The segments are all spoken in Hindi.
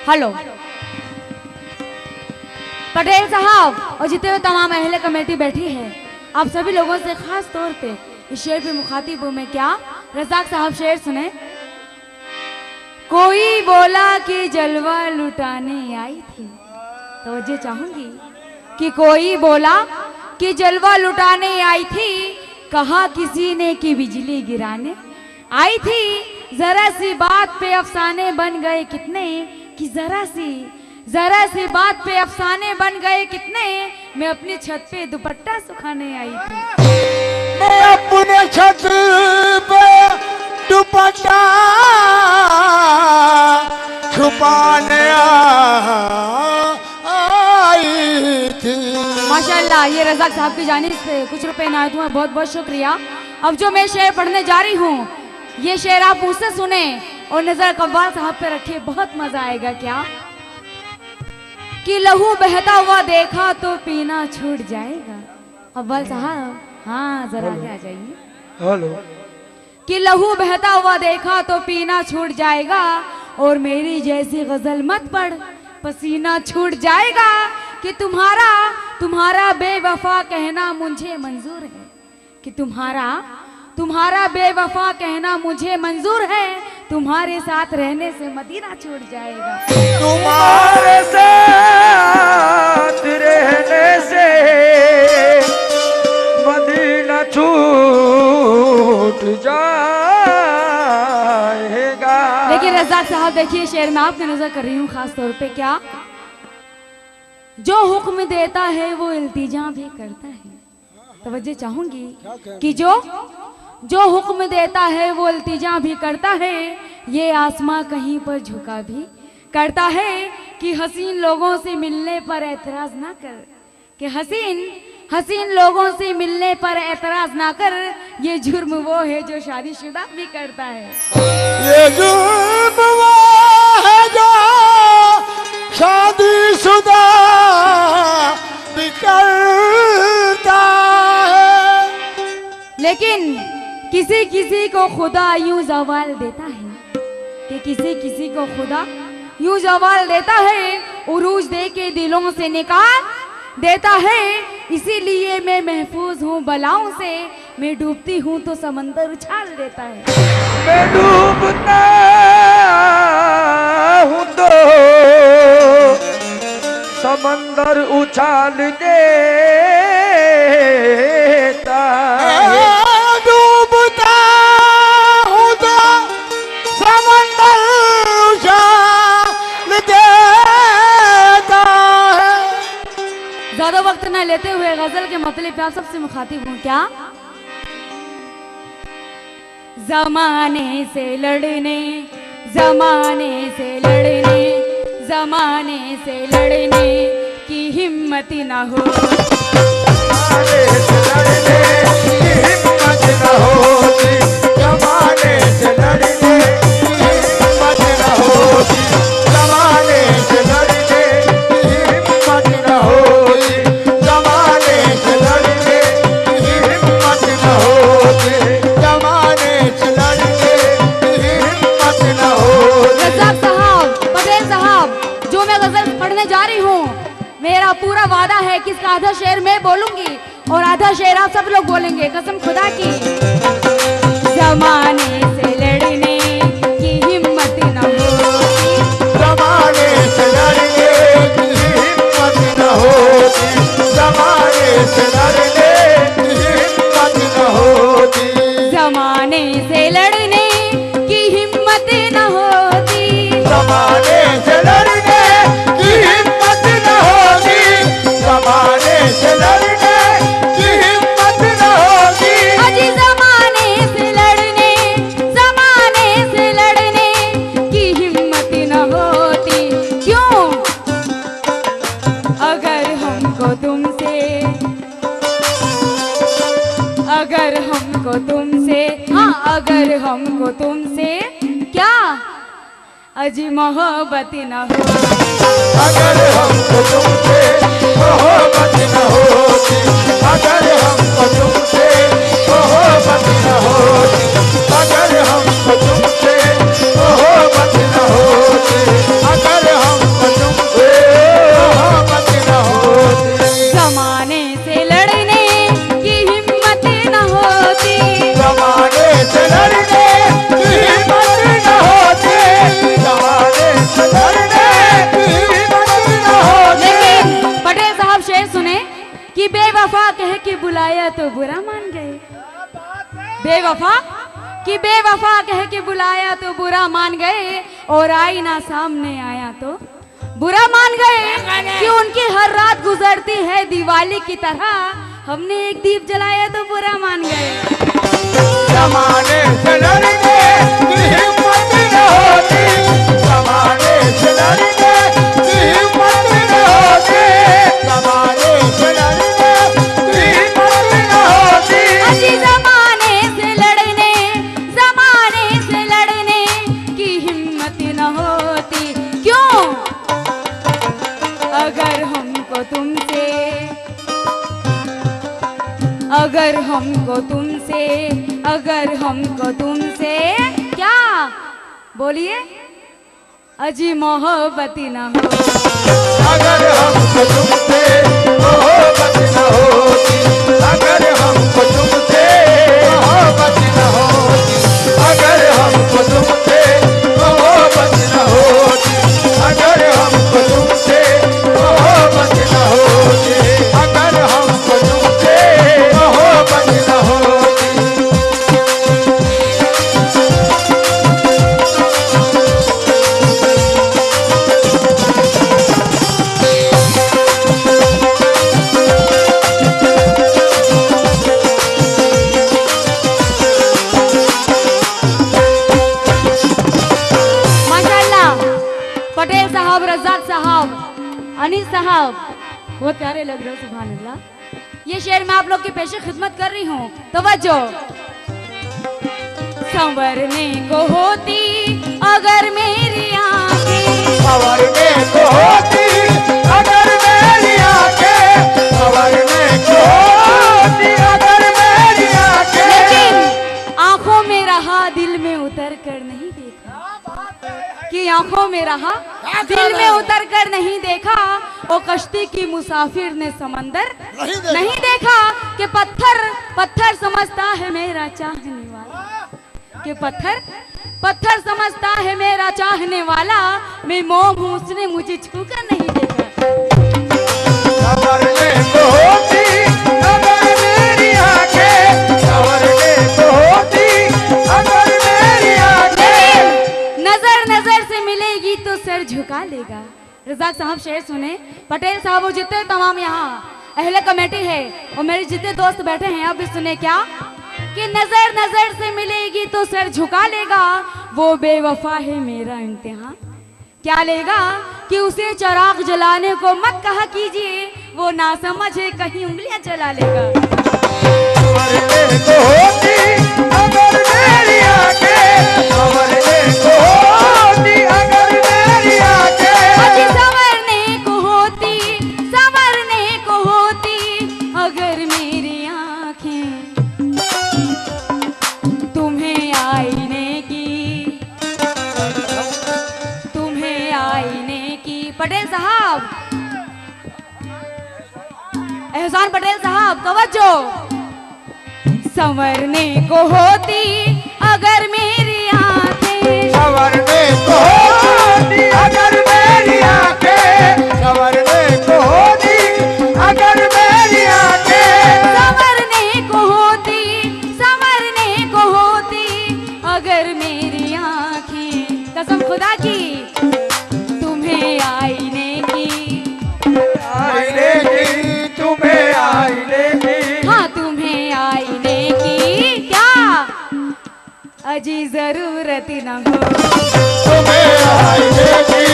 हेलो पटेल साहब और जितने हुए तमाम अहले कमेटी बैठी है, आप सभी लोगों से खास तौर पे इस शेर पे मुखातिब हूं मैं। क्या रज़ाक साहब शेर सुने। कोई बोला कि जलवा लुटाने आई थी, तवज्जो चाहूंगी कि कोई बोला कि जलवा लुटाने आई थी, कहा किसी ने कि बिजली गिराने आई थी। जरा सी बात पे अफसाने बन गए कितने, कि जरा सी बात पे अफसाने बन गए कितने। मैं अपनी छत पे दुपट्टा सुखाने आई थी। मैं अपने छत पे दुपट्टा छुपाने आई थी। माशाल्लाह, ये रज़ाक साहब की जानिब से कुछ रुपए इनायत हुए, बहुत बहुत शुक्रिया। अब जो मैं शेर पढ़ने जा रही हूँ, ये शेर आप मुझसे सुने और नजर कव्वाल साहब पे रखिए, बहुत मजा आएगा। क्या कि लहू बहता हुआ देखा तो पीना छूट जाएगा। अव्वल साहब, हाँ जरा आगे आ जाइए। हेलो। कि लहू बहता हुआ देखा तो पीना छूट जाएगा, और मेरी जैसी गजल मत पढ़ पसीना छूट जाएगा। कि तुम्हारा बेवफा कहना मुझे मंजूर है, कि तुम्हारा बेवफा कहना मुझे मंजूर है। तुम्हारे साथ रहने से मदीना छूट जाएगा। तुम्हारे साथ रहने से मदीना छूट जाएगा। लेकिन रज़ाक साहब देखिए, शेर में आपकी नजर कर रही हूँ खास तौर पे। क्या जो हुक्म देता है वो इल्तिजा भी करता है। तवज्जो चाहूंगी कि जो हुक्म देता है वो इल्तिजा भी करता है। ये आसमां कहीं पर झुका भी करता है। कि हसीन लोगों से मिलने पर एतराज ना कर, कि हसीन लोगों से मिलने पर एतराज ना कर। ये जुर्म वो है जो शादीशुदा भी करता है। ये जुर्म वो है जो शादीशुदा भी करता है। लेकिन किसी को खुदा यूं जवाल देता है, कि किसी को खुदा यूं जवाल देता है। उरूज दे के दिलों से निकाल देता है। इसीलिए मैं महफूज हूँ बलाओं से। मैं डूबती हूँ तो समंदर उछाल देता है। मैं डूबता हूँ तो समंदर उछाल देता है। डूबता हूँ तो समंदर उछाल देता है। ज्यादा वक्त न लेते हुए गजल के मतलब पे आप सबसे मुखातिब हूँ। क्या जमाने से लड़ने की हिम्मत ना हो। जमाने से लड़ने की हिम्मत न होती। जमाने से लड़ने की हिम्मत न होती। जमाने से लड़ने की हिम्मत न होती। जमाने से लड़ने की हिम्मत न होती। जमाने से लड़ने की हिम्मत न होती। रज़ाक साहब, पटेल साहब, जो मैं गजल पढ़ने जा रही हूँ, मेरा पूरा वादा है कि इसका आधा शेर मैं बोलूंगी और आधा शेर आप सब लोग बोलेंगे, कसम खुदा की। जमाने से लड़ने की हिम्मत न होती। जमाने से लड़ने की हिम्मत न होती। जमाने से लड़ने की हिम्मत न होती। जमाने से लड़ने की हिम्मत न होती। जमाने से लड़ने की हिम्मत न होती। जमाने से लड़ने की हिम्मत न होती। अजी जमाने से लड़ने की हिम्मत न होती। क्यों? अगर हमको तुमसे क्या अजी मोहब्बत न हो। अगर हमको तुमसे मोहब्बत न होती। अगर हमको तुमसे मोहब्बत न होती। अगर हमको तुमसे मोहब्बत न होती, अगर हमको तुमसे मोहब्बत न होती। जमाने से लड़ने की हिम्मत न होती, जमाने से लड़ने की हिम्मत न होती, जमाने से लड़ने की हिम्मत न होती। लेकिन पटेल साहब शेर सुने कि बेवफा कह के बुलाया तो बुरा मान गए। बेवफा कि बेवफा कह के बुलाया तो बुरा मान गए, और आईना सामने आया तो बुरा मान गए कि उनकी हर रात गुजरती है दिवाली की तरह, हमने एक दीप जलाया तो बुरा मान गए। जमाने से लड़ने की हिम्मत न होती, जमाने से लड़ने की हिम्मत न होती, जमाने से लड़ने की हिम्मत न होती। अजी जमाने से लड़ने की हिम्मत न होती, क्यों? अगर हमको तुमसे अगर हमको तुमसे क्या बोलिए अजी मोहब्बत न हो, अगर हमको तुमसे मोहब्बत न होती, अगर हमको तुमसे मोहब्बत न होती, अगर हमको तुमसे मोहब्बत न होती, अगर हमको तुमसे मोहब्बत न होती, अगर हमको तुमसे मोहब्बत न होती। पटेल साहब, रज़ाक साहब, अनीस साहब, बहुत प्यारे लग रहे हो, सुभान अल्लाह। ये शेर मैं आप लोग की पेशे खिदमत कर रही हूँ, तवज्जो। संवरने को होती अगर मेरी आंखें, संवरने को होती अगर मेरी आंखें, संवरने को होती अगर मेरी आंखें। लेकिन आंखों में रहा दिल में उतर कर नहीं देखा, कि आंखों में रहा दिल में उतर कर नहीं देखा, ओ कश्ती की मुसाफिर ने समंदर नहीं देखा, कि पत्थर समझता है मेरा चाहने वाला, कि पत्थर समझता है मेरा चाहने वाला, मैं मोम हूँ उसने मुझे छूकर नहीं देखा। संवरने को होती अगर मेरी आंखें, संवरने को होती अगर मेरी आंखें। नजर से मिलेगी तो सर झुका लेगा। रज़ाक साहब शेर सुने, पटेल साहब वो जितने तमाम यहाँ अहले कमेटी है और मेरे जितने दोस्त बैठे हैं, अब भी सुने क्या कि नजर से मिलेगी तो सर झुका लेगा, वो बेवफा है मेरा इम्तिहान क्या लेगा, कि उसे चिराग जलाने को मत कहा कीजिए, वो ना समझ है कहीं उंगलियां जला लेगा। संवरने को होती अगर मेरी आंखें, संवरने को होती अगर मेरी आंखें। अजी संवरने को होती अगर मेरी आंखें, तुम्हें आईने की पटेल साहब, एहसान पटेल साहब, तवज्जो। संवरने को होती अगर मेरी आंखें, संवरने को होती अगर मेरी आंखें, संवरने को होती अगर मेरी आंखें। संवरने को होती अगर मेरी आंखें, कसम खुदा की, तुम्हें आईने की, तुम्हें आईने की, हाँ तुम्हें आईने की क्या अजी जरूरत न हो, तुम्हें आईने की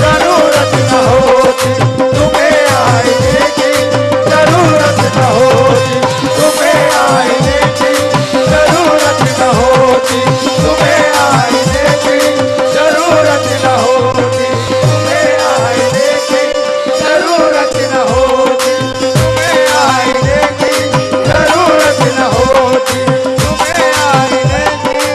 जरूरत न होती, तुम्हें आईने की जरूरत न होती, तुम्हें आईने की जरूरत न होती, तुम्हें आईने की जरूरत न होती, तुम्हें आईने की जरूरत न होती, तुम्हें आईने की जरूरत न होती, तुम्हें आईने की।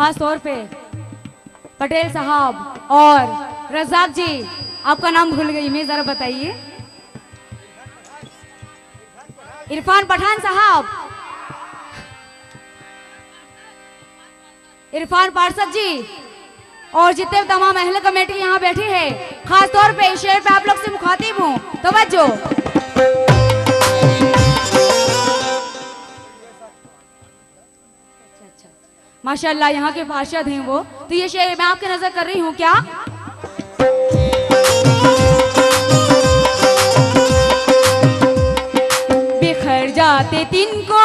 खास तौर पे पटेल साहब और रजाक जी, आपका नाम भूल गई मैं, जरा बताइए। इरफान पठान साहब, इरफान पार्षद जी और जितने तमाम अहले कमेटी यहाँ बैठी है, खास तौर पे इस शेर पे आप लोग से मुखातिब हूँ, तवज्जो। माशाल्लाह यहाँ के पार्षद हैं वो, तो ये शेर मैं आपके नजर कर रही हूँ क्या। बिखर जाते तिनको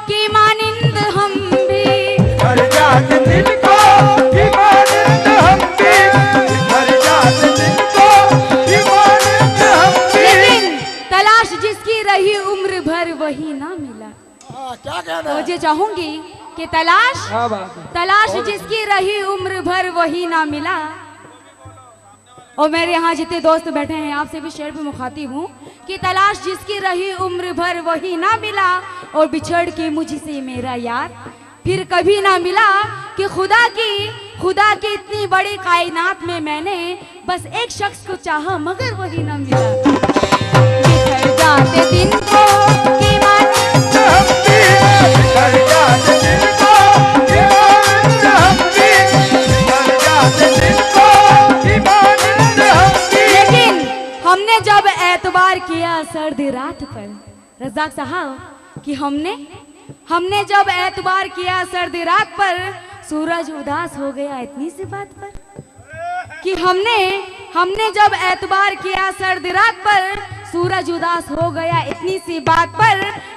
की मानिंद हम भी, बिखर जाते तिनको की मानिंद हम भी, बिखर जाते तिनको की मानिंद हम भी। लेकिन तलाश जिसकी रही उम्र भर वही ना मिला। क्या कहना तो मुझे चाहूंगी कि तलाश जिसकी रही उम्र भर वही ना मिला। और मेरे यहाँ जितने दोस्त बैठे हैं आपसे भी शेर पे मुखातिब हूँ कि तलाश जिसकी रही उम्र भर वही ना मिला, और बिछड़ के मुझसे मेरा यार फिर कभी ना मिला। कि खुदा की इतनी बड़ी कायनात में मैंने बस एक शख्स को चाहा मगर वही ना मिला। बिखर जाते दिन को की मानिंद हम भी, बिखर जाते तिनको की मानिंद हम भी, बिखर जाते तिनको की मानिंद हम भी। लेकिन हमने जब एतबार किया सर्द रात पर, रज़ाक साहब कि हमने जब एतबार किया सर्द रात पर, सूरज उदास हो गया इतनी सी बात पर। कि हमने जब एतबार किया सर्द रात पर, सूरज उदास हो गया इतनी सी बात पर।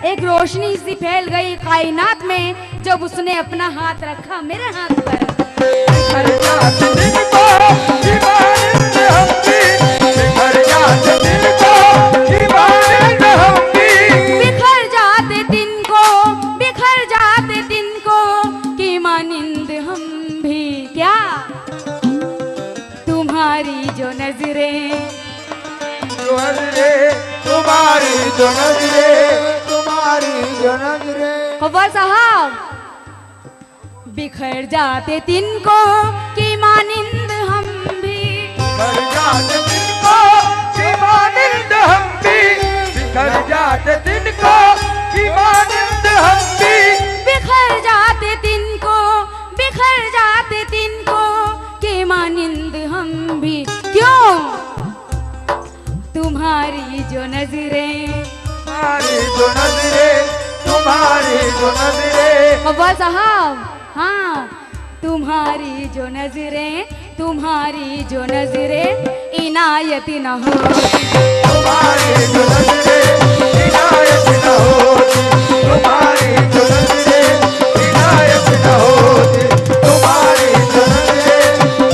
एक रोशनी सी फैल गई कायनात में जब उसने अपना हाथ रखा मेरे हाथ पर। बिखर जाते तिनको की मानिंद हम भी, बिखर जाते तिनको की मानिंद हम भी। बिखर जाते तिनको की मानिंद हम भी। क्या तुम्हारी जो नजरें, तुम्हारी जो नजरें, तुम्हारी जो नजरें। खबर साहब, बिखर जाते तिनको की मानिंद हम भी, बिखर जाते तिनको की मानिंद हम भी, बिखर जाते तिनको की मानिंद हम भी। बिखर जाते तिनको की मानिंद हम भी। क्यों तुम्हारी जो नजरें, तुम्हारी जो नजरें, तुम्हारी जो नजरें। खबर साहब, हाँ तुम्हारी जो नजरें इनायत न हो, तुम्हारी जो नजरें इनायत न होती, तुम्हारी जो नजरें इनायत न होती, तुम्हारी जो नजरें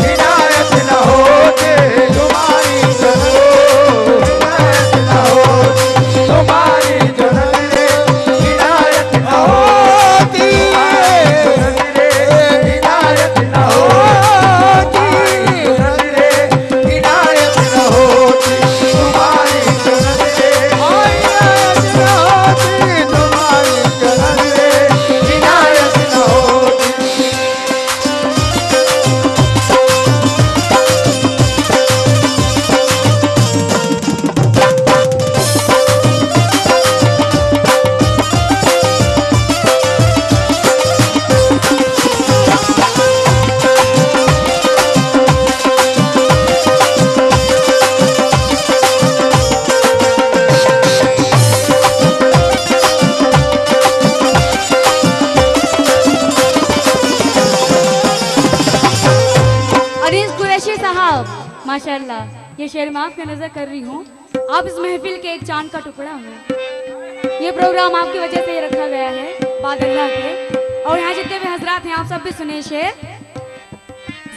इनायत न होती, तुम्हारी जो नजरें इनायत न होती, तुम्हारी जो नजरें इनायत न होती, तुम्हारी जो नजरें इनायत न होती, नजरें इनायत न होती, तुम्हारी जो नजरें इनायत न होती, तुम्हारी जो नजरें इनायत न होती। अनीस कुरैशी साहब, माशाल्लाह ये शेर मैं आपके नजर कर रही हूँ। आप इस महफिल के एक चांद का टुकड़ा हो। ये प्रोग्राम आपकी वजह से ही रखा गया है बाद अल्लाह के। और यहाँ जितने भी हजरात हैं आप सब भी सुने शेर।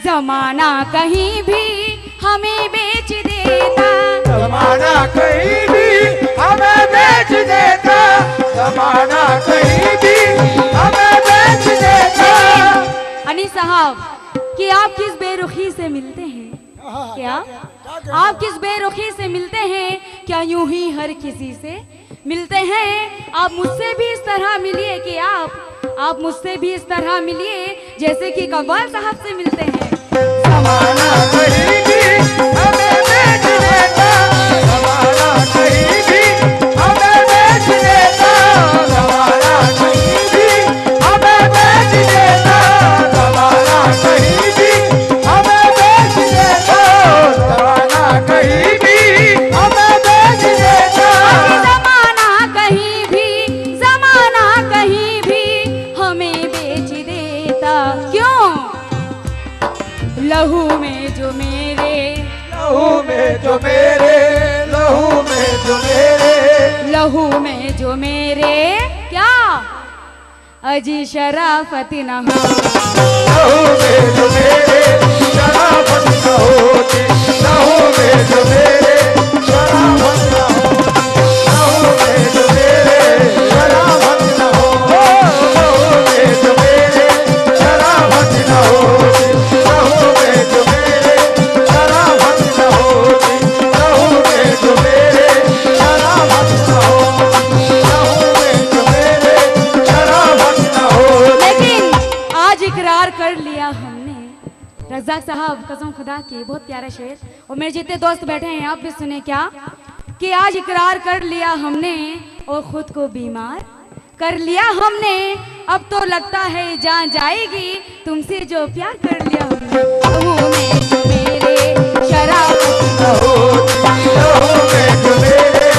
जमाना कहीं भी हमें बेच देता, जमाना कहीं भी हमें बेच देता, जमाना कहीं भी हमें बेच देता। अनीस साहब कि आप किस बेरुखी से मिलते हैं, क्या आप किस बेरुखी से मिलते हैं, क्या यूं ही हर किसी से मिलते हैं। आप मुझसे भी इस तरह मिलिए कि आप मुझसे भी इस तरह मिलिए जैसे कि कव्वाल साहब से मिलते हैं। जमाना कहीं भी हमें बेच देता, जमाना कहीं भी हमें बेच देता, जमाना कहीं भी हमें बेच देता, जमाना कहीं भी हमें बेच देता, जमाना कहीं भी हमें बेच देता, जमाना कहीं भी, जमाना कहीं भी हमें बेच देता। क्यों? लहू में जो मेरे, लहू में जो मेरे, लहू में जो मेरे, लहू में जो मेरे क्या अजी शराफत न हो, लहू में जो मेरे शराफत न होती, लहू में जो मेरे शराफत न हो, लहू में जो मेरे शराफत न हो, लहू में जो मेरे शराफत न होती, लहू में जो मेरे शराफत न होती, लहू में जो मेरे शराफत न होती, लहू में जो मेरे शराफत न होती। लेकिन आज इकरार कर लिया हमने। रज़ाक साहब कसम खुदा की, बहुत प्यारा शेर। और मेरे जितने दोस्त बैठे हैं आप भी सुने क्या, कि आज इकरार कर लिया हमने और खुद को बीमार कर लिया हमने। अब तो लगता है जान जाएगी तुमसे जो प्यार कर लिया हमने। लहू में जो मेरे शराफत न होती, लहू में जो मेरे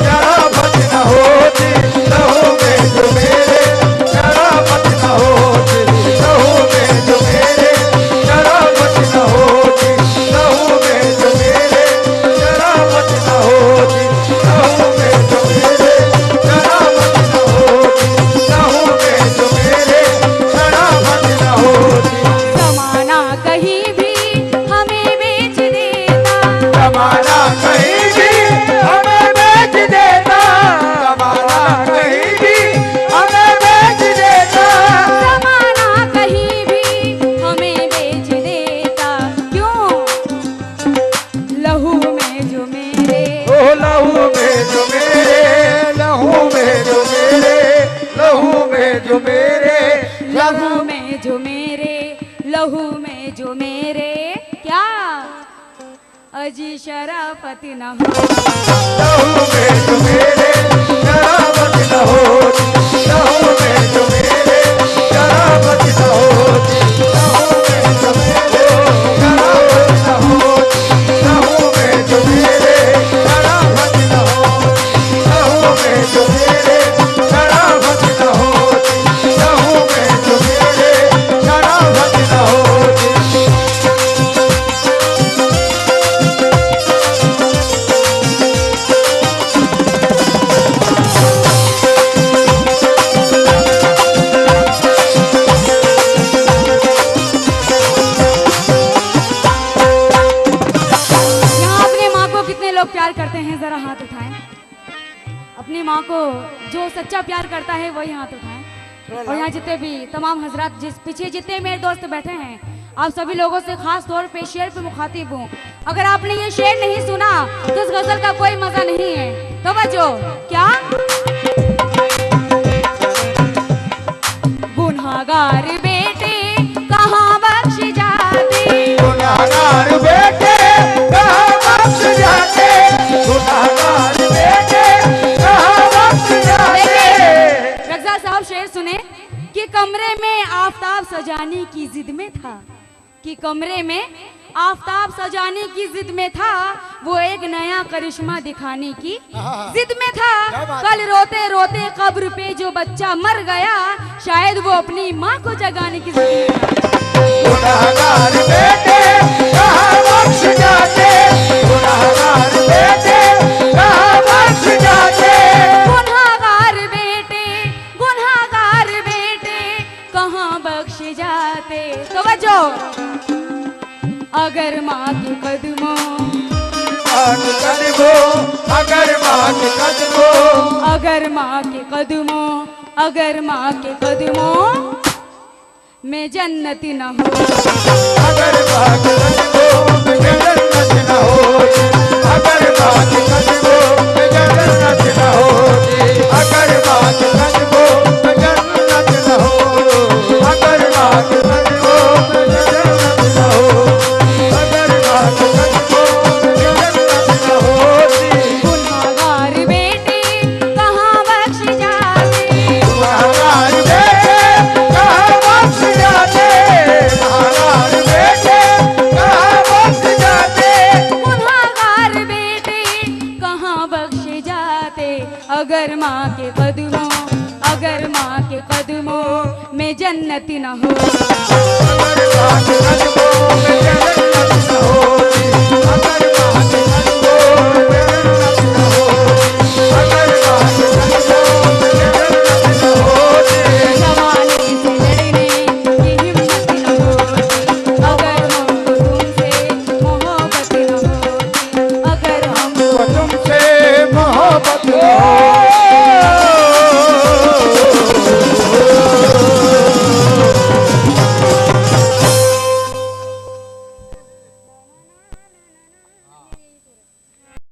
शराफत न होती, लहू में जो मेरे शराफत न होती, लहू में जो मेरे शराफत न होती, लहू में जो मेरे शराफत न होती, लहू में जो मेरे शराफत न होती, लहू में जो मेरे शराफत न होती। जमाना कहीं भी हमें बेच देता, जमाना कहीं भी हमें बेच देता, जमाना कहीं भी हमें बेच देता, जमाना कहीं भी हमें बेच देता। क्यों? लहू में जो मेरे, ओ लहू में जो मेरे, लहू में जो मेरे, लहू में जो मेरे, लहू में जो मेरे, लहू में जो मेरे क्या अजी शराफत न हो, लहू में जो मेरे शराफत न होती, लहू में जो मेरे शराफत न होती, लहू में जो मेरे शराफत न होती, लहू में जो मेरे शराफत न होती, लहू में जो मेरे शराफत न होती, लहू में जो मेरे शराफत न होती। यहाँ अपने माँ को कितने लोग प्यार करते हैं, जरा हाथ उठाएं। अपनी माँ को जो सच्चा प्यार करता है वही हाथ उठाएं। और यहाँ जितने भी तमाम हजरात, जिस पीछे जितने मेरे दोस्त बैठे हैं, आप सभी लोगों से खास तौर पे शेर पे मुखातिब हूँ। अगर आपने ये शेर नहीं सुना तो इस गजल का कोई मजा नहीं है। तवज्जो क्या? गुनहगार बेटे कहाँ बख्श जाते, गुनाहगार बेटे कहाँ बख्श जाते, गुनाहगार बेटे कहाँ बख्श जाते। रज़ा साहब शेर सुने कि कमरे में आफताब सजाने की जिद में था, कि कमरे में आफताब सजाने की जिद में था, वो एक नया करिश्मा दिखाने की जिद में था। कल रोते रोते कब्र पे जो बच्चा मर गया, शायद वो अपनी माँ को जगाने की जिद में था। गुनाहगार बेटे कहाँ बख्श जाते, गुनाहगार बेटे कहाँ बख्श जाते, गुनहगार बेटे, गुनहगार बेटे कहाँ बख्श जाते। तवज्जो, अगर माँ के कदमों, माँ के कदमों, अगर माँ के कदमों, अगर माँ के कदमों, अगर माँ के कदमों में जन्नत न हो, अगर माँ के कदमों में जन्नत न होती, अगर माँ के कदमों में जन्नत न होती, अगर माँ के कदमों में जन्नत न हो, अगर माँ के कदमों जन्नती न हो। अगर साथ नजमों में जन्नत न होती, अगर